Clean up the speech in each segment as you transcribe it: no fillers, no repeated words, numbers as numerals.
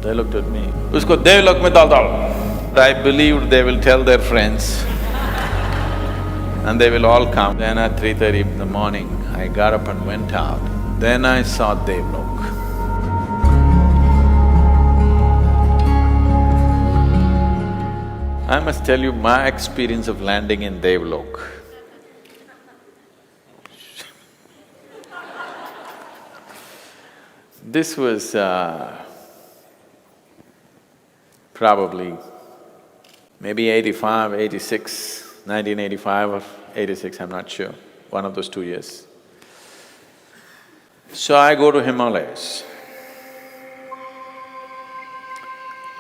They looked at me, "Usko Devalok mein dal dal." I believed they will tell their friends and they will all come. Then at 3:30 in the morning, I got up and went out. Then I saw Devalok. I must tell you my experience of landing in Devalok. This was probably maybe 85, 86, 1985 or 86, I'm not sure, one of those 2 years. So I go to Himalayas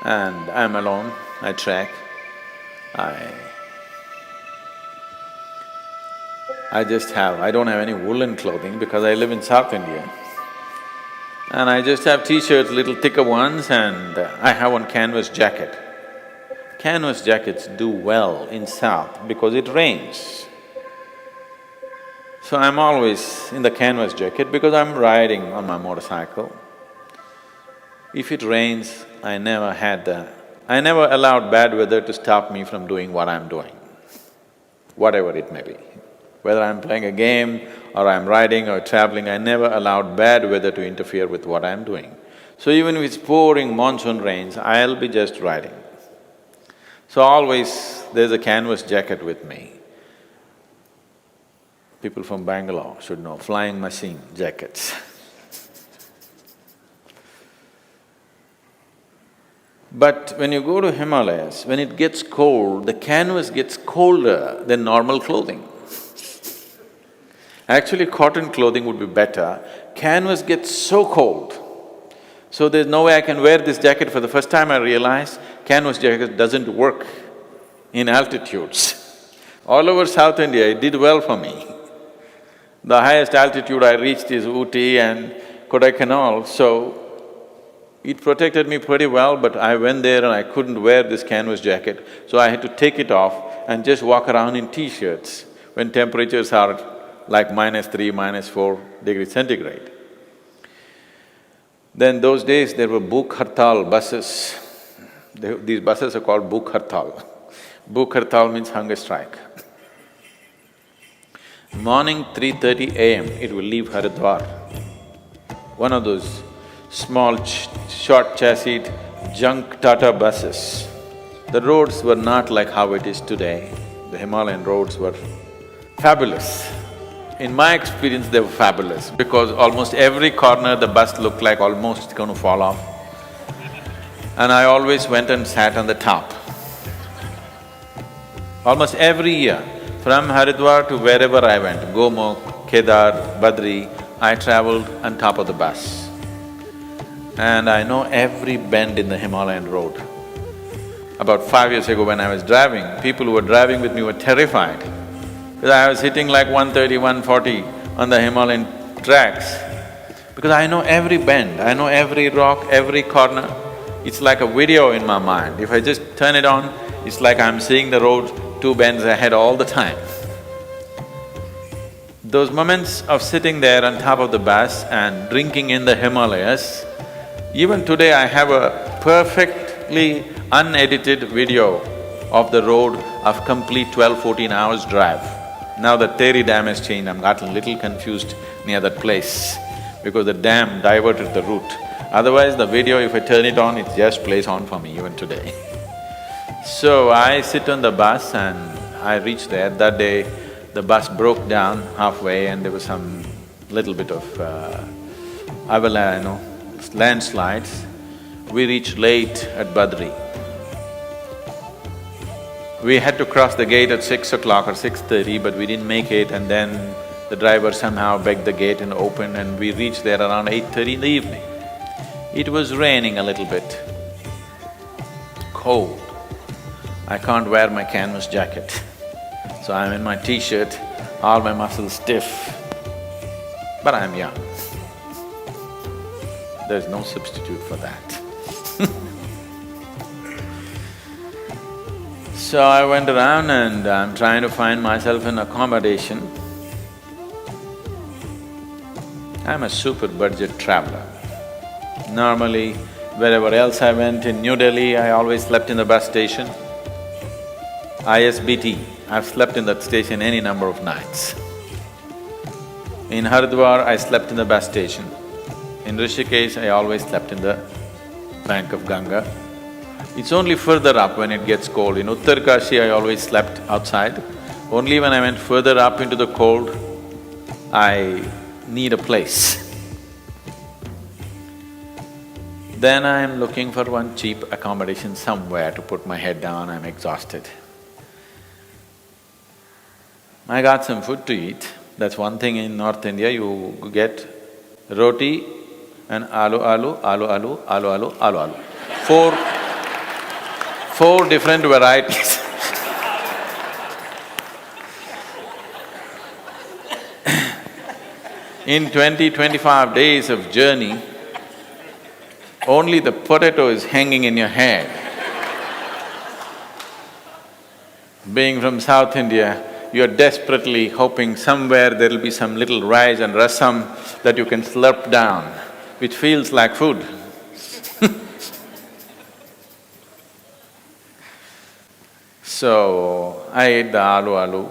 and I'm alone, I trek. I don't have any woolen clothing because I live in South India. And I just have t-shirts, little thicker ones, and I have one canvas jacket. Canvas jackets do well in South because it rains. So I'm always in the canvas jacket because I'm riding on my motorcycle. If it rains, I never allowed bad weather to stop me from doing what I'm doing, whatever it may be. Whether I'm playing a game or I'm riding or traveling, I never allowed bad weather to interfere with what I'm doing. So even if it's pouring monsoon rains, I'll be just riding. So always there's a canvas jacket with me. People from Bangalore should know, flying machine jackets. But when you go to Himalayas, when it gets cold, the canvas gets colder than normal clothing. Actually, cotton clothing would be better. Canvas gets so cold, so there's no way I can wear this jacket. For the first time I realized canvas jacket doesn't work in altitudes. All over South India, it did well for me. The highest altitude I reached is Ooty and Kodaikanal, so it protected me pretty well, but I went there and I couldn't wear this canvas jacket, so I had to take it off and just walk around in t-shirts when temperatures are like -3, -4 degrees centigrade. Then those days there were Bhuk Hartal buses. These buses are called Bhuk Hartal. Bhuk Hartal means hunger strike. Morning 3:30 AM, it will leave Haridwar. One of those small short chassis junk Tata buses. The roads were not like how it is today. The Himalayan roads were fabulous. In my experience, they were fabulous because almost every corner the bus looked like almost it's going to fall off. And I always went and sat on the top. Almost every year, from Haridwar to wherever I went, Gomukh, Kedar, Badri, I travelled on top of the bus. And I know every bend in the Himalayan road. About 5 years ago when I was driving, people who were driving with me were terrified. Because I was hitting like 130, 140 on the Himalayan tracks. Because I know every bend, I know every rock, every corner. It's like a video in my mind. If I just turn it on, it's like I'm seeing the road 2 bends ahead all the time. Those moments of sitting there on top of the bus and drinking in the Himalayas, even today I have a perfectly unedited video of the road of complete 12-14 hours drive. Now the Teri Dam has changed, I'm got a little confused near that place because the dam diverted the route. Otherwise, the video, if I turn it on, it just plays on for me even today. So I sit on the bus and I reach there. That day, the bus broke down halfway and there was some little bit of landslides. We reached late at Badri. We had to cross the gate at 6 o'clock or 6:30, but we didn't make it, and then the driver somehow begged the gate and opened, and we reached there around 8:30 in the evening. It was raining a little bit, cold. I can't wear my canvas jacket, so I'm in my t-shirt, all my muscles stiff, but I'm young. There's no substitute for that. So I went around and I'm trying to find myself an accommodation. I'm a super budget traveler. Normally, Wherever else I went, in New Delhi, I always slept in the bus station. ISBT, I've slept in that station any number of nights. In Haridwar, I slept in the bus station. In Rishikesh, I always slept in the bank of Ganga. It's only further up when it gets cold. In Uttarkashi, I always slept outside. Only when I went further up into the cold, I need a place. Then I'm looking for one cheap accommodation somewhere to put my head down, I'm exhausted. I got some food to eat. That's one thing in North India, you get roti and aloo. Four different varieties. In 20-25 days of journey, only the potato is hanging in your head. Being from South India, you're desperately hoping somewhere there'll be some little rice and rasam that you can slurp down, which feels like food. So, I ate the aloo.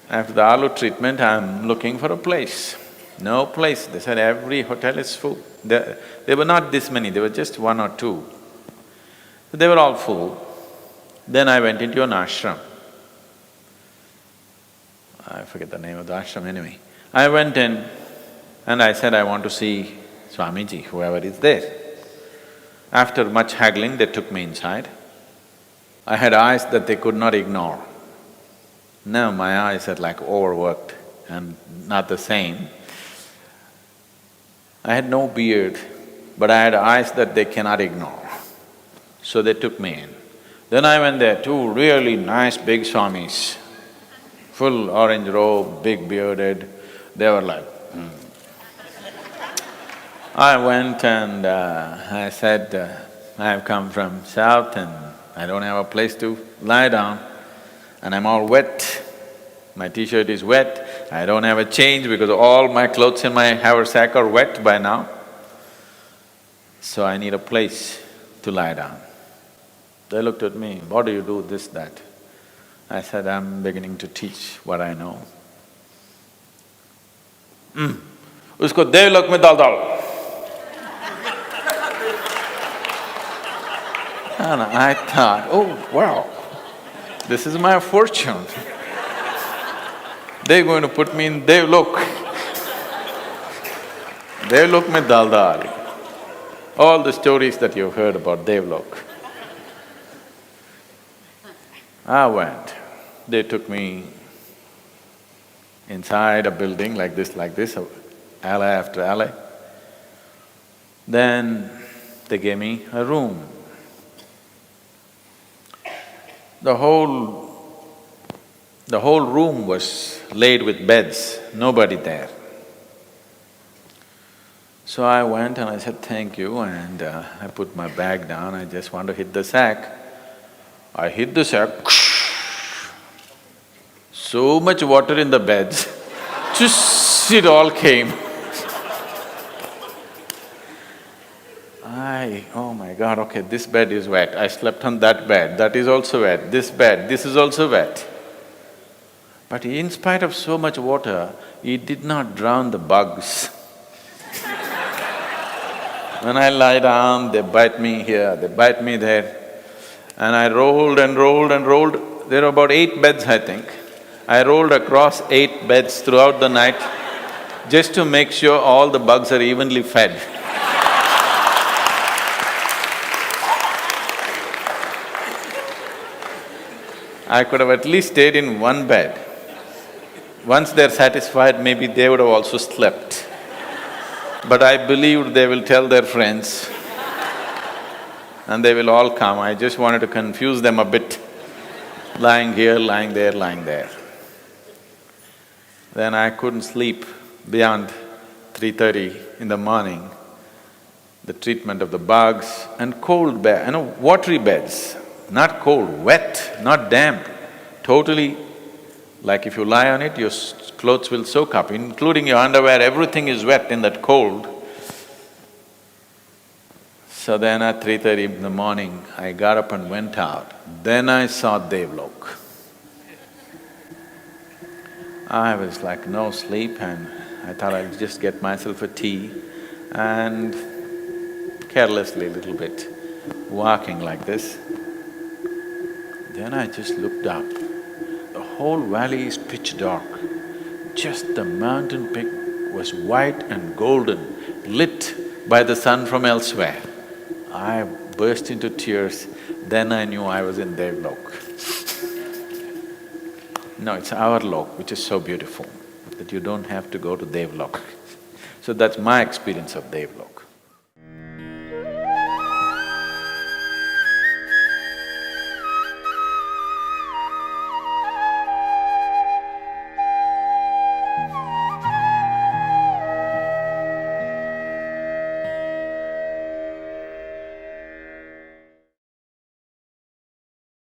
After the aloo treatment, I'm looking for a place. No place. They said every hotel is full. There were not this many, there were just one or two. They were all full. Then I went into an ashram. I forget the name of the ashram anyway. I went in and I said, I want to see Swamiji, whoever is there. After much haggling, they took me inside. I had eyes that they could not ignore. Now my eyes are like overworked and not the same. I had no beard, but I had eyes that they cannot ignore. So they took me in. Then I went there, two really nice big swamis, full orange robe, big bearded, they were like, I went and I said, I have come from south and I don't have a place to lie down and I'm all wet. My t-shirt is wet, I don't have a change because all my clothes in my haversack are wet by now. So I need a place to lie down. They looked at me, what do you do, this, that? I said, I'm beginning to teach what I know. Usko Devalok mein dal dal. And I thought, oh wow, this is my fortune. They're going to put me in Devalok. Devalok mein dal dal. All the stories that you've heard about Devalok. I went. They took me inside a building like this, alley after alley. Then they gave me a room. The whole room was laid with beds, nobody there. So I went and I said, thank you, and I put my bag down, I just want to hit the sack. I hit the sack, so much water in the beds, just it all came. Oh my God, okay, this bed is wet, I slept on that bed, that is also wet, this bed, this is also wet. But in spite of so much water, it did not drown the bugs. When I lie down, they bite me here, they bite me there. And I rolled and rolled and rolled. There were about 8 beds, I think. I rolled across 8 beds throughout the night just to make sure all the bugs are evenly fed. I could have at least stayed in one bed. Once they're satisfied, maybe they would have also slept. But I believed they will tell their friends and they will all come. I just wanted to confuse them a bit, lying here, lying there, lying there. Then I couldn't sleep beyond 3:30 in the morning. The treatment of the bugs and cold bed, watery beds, not cold, wet, not damp, totally like if you lie on it, your clothes will soak up, including your underwear, everything is wet in that cold. So then at 3:30 in the morning, I got up and went out. Then I saw Devalok. I was like no sleep and I thought I'll just get myself a tea and carelessly a little bit, walking like this. Then I just looked up. The whole valley is pitch dark. Just the mountain peak was white and golden, lit by the sun from elsewhere. I burst into tears. Then I knew I was in Devalok. No, it's our lok which is so beautiful that you don't have to go to Devalok. So that's my experience of Devalok.